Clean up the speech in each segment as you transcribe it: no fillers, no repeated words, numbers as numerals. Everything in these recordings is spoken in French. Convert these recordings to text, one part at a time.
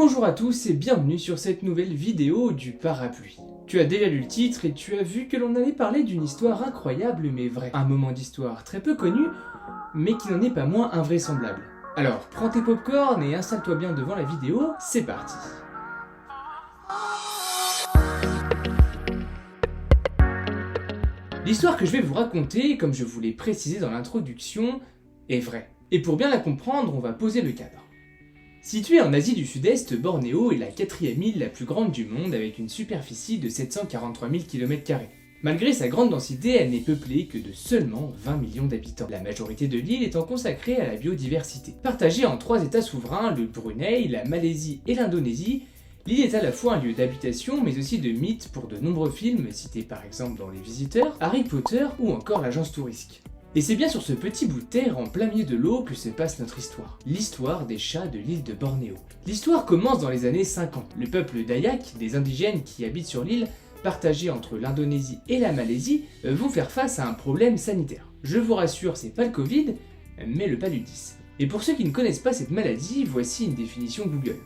Bonjour à tous et bienvenue sur cette nouvelle vidéo du parapluie. Tu as déjà lu le titre et tu as vu que l'on allait parler d'une histoire incroyable mais vraie. Un moment d'histoire très peu connu, mais qui n'en est pas moins invraisemblable. Alors prends tes popcorn et installe-toi bien devant la vidéo, c'est parti. L'histoire que je vais vous raconter, comme je vous l'ai précisé dans l'introduction, est vraie. Et pour bien la comprendre, on va poser le cadre. Située en Asie du Sud-Est, Bornéo est la 4e île la plus grande du monde avec une superficie de 743 000 km². Malgré sa grande densité, elle n'est peuplée que de seulement 20 millions d'habitants. La majorité de l'île étant consacrée à la biodiversité. Partagée en 3 états souverains, le Brunei, la Malaisie et l'Indonésie, l'île est à la fois un lieu d'habitation mais aussi de mythe pour de nombreux films cités par exemple dans Les Visiteurs, Harry Potter ou encore l'Agence Touristique. Et c'est bien sur ce petit bout de terre en plein milieu de l'eau que se passe notre histoire. L'histoire des chats de l'île de Bornéo. L'histoire commence dans les années 50. Le peuple Dayak, des indigènes qui habitent sur l'île, partagée entre l'Indonésie et la Malaisie, vont faire face à un problème sanitaire. Je vous rassure, c'est pas le Covid, mais le paludisme. Et pour ceux qui ne connaissent pas cette maladie, voici une définition Google.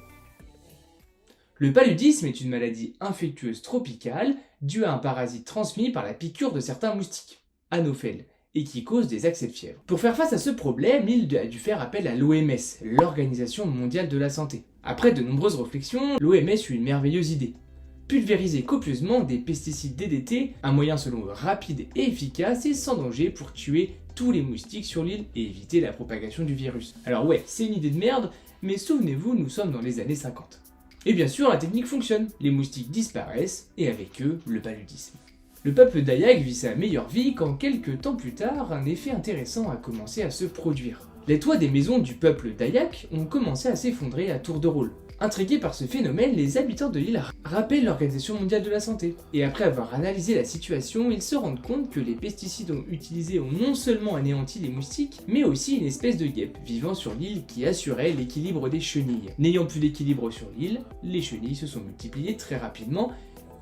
Le paludisme est une maladie infectieuse tropicale due à un parasite transmis par la piqûre de certains moustiques, Anopheles, et qui cause des accès de fièvre. Pour faire face à ce problème, l'île a dû faire appel à l'OMS, l'Organisation mondiale de la santé. Après de nombreuses réflexions, l'OMS eut une merveilleuse idée. Pulvériser copieusement des pesticides DDT, un moyen selon eux rapide et efficace et sans danger pour tuer tous les moustiques sur l'île et éviter la propagation du virus. Alors ouais, c'est une idée de merde, mais souvenez-vous, nous sommes dans les années 50. Et bien sûr, la technique fonctionne, les moustiques disparaissent et avec eux, le paludisme. Le peuple Dayak vit sa meilleure vie quand quelques temps plus tard, un effet intéressant a commencé à se produire. Les toits des maisons du peuple Dayak ont commencé à s'effondrer à tour de rôle. Intrigués par ce phénomène, les habitants de l'île rappellent l'Organisation mondiale de la santé. Et après avoir analysé la situation, ils se rendent compte que les pesticides utilisés ont non seulement anéanti les moustiques, mais aussi une espèce de guêpe vivant sur l'île qui assurait l'équilibre des chenilles. N'ayant plus d'équilibre sur l'île, les chenilles se sont multipliées très rapidement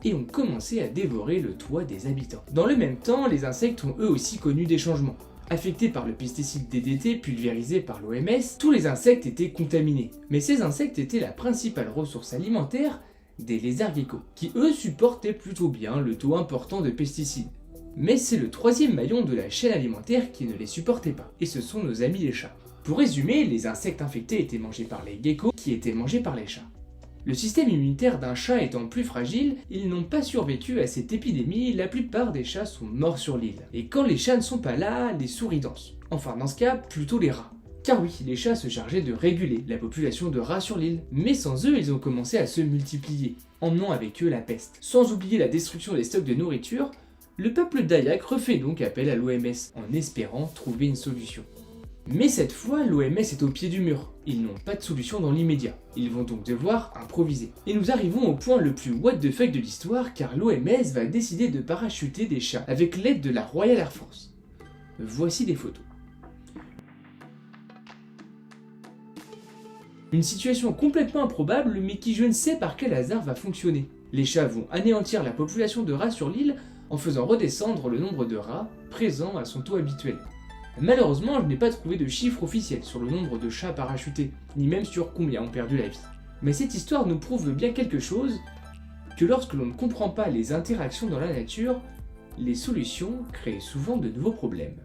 et ont commencé à dévorer le toit des habitants. Dans le même temps, les insectes ont eux aussi connu des changements. Affectés par le pesticide DDT pulvérisé par l'OMS, tous les insectes étaient contaminés. Mais ces insectes étaient la principale ressource alimentaire des lézards geckos, qui eux supportaient plutôt bien le taux important de pesticides. Mais c'est le 3e maillon de la chaîne alimentaire qui ne les supportait pas, et ce sont nos amis les chats. Pour résumer, les insectes infectés étaient mangés par les geckos, qui étaient mangés par les chats. Le système immunitaire d'un chat étant plus fragile, ils n'ont pas survécu à cette épidémie, la plupart des chats sont morts sur l'île. Et quand les chats ne sont pas là, les souris dansent. Enfin dans ce cas, plutôt les rats. Car oui, les chats se chargeaient de réguler la population de rats sur l'île. Mais sans eux, ils ont commencé à se multiplier, emmenant avec eux la peste. Sans oublier la destruction des stocks de nourriture, le peuple Dayak refait donc appel à l'OMS, en espérant trouver une solution. Mais cette fois, l'OMS est au pied du mur. Ils n'ont pas de solution dans l'immédiat. Ils vont donc devoir improviser. Et nous arrivons au point le plus what the fuck de l'histoire car l'OMS va décider de parachuter des chats avec l'aide de la Royal Air Force. Voici des photos. Une situation complètement improbable mais qui je ne sais par quel hasard va fonctionner. Les chats vont anéantir la population de rats sur l'île en faisant redescendre le nombre de rats présents à son taux habituel. Malheureusement, je n'ai pas trouvé de chiffre officiel sur le nombre de chats parachutés, ni même sur combien ont perdu la vie. Mais cette histoire nous prouve bien quelque chose, que lorsque l'on ne comprend pas les interactions dans la nature, les solutions créent souvent de nouveaux problèmes.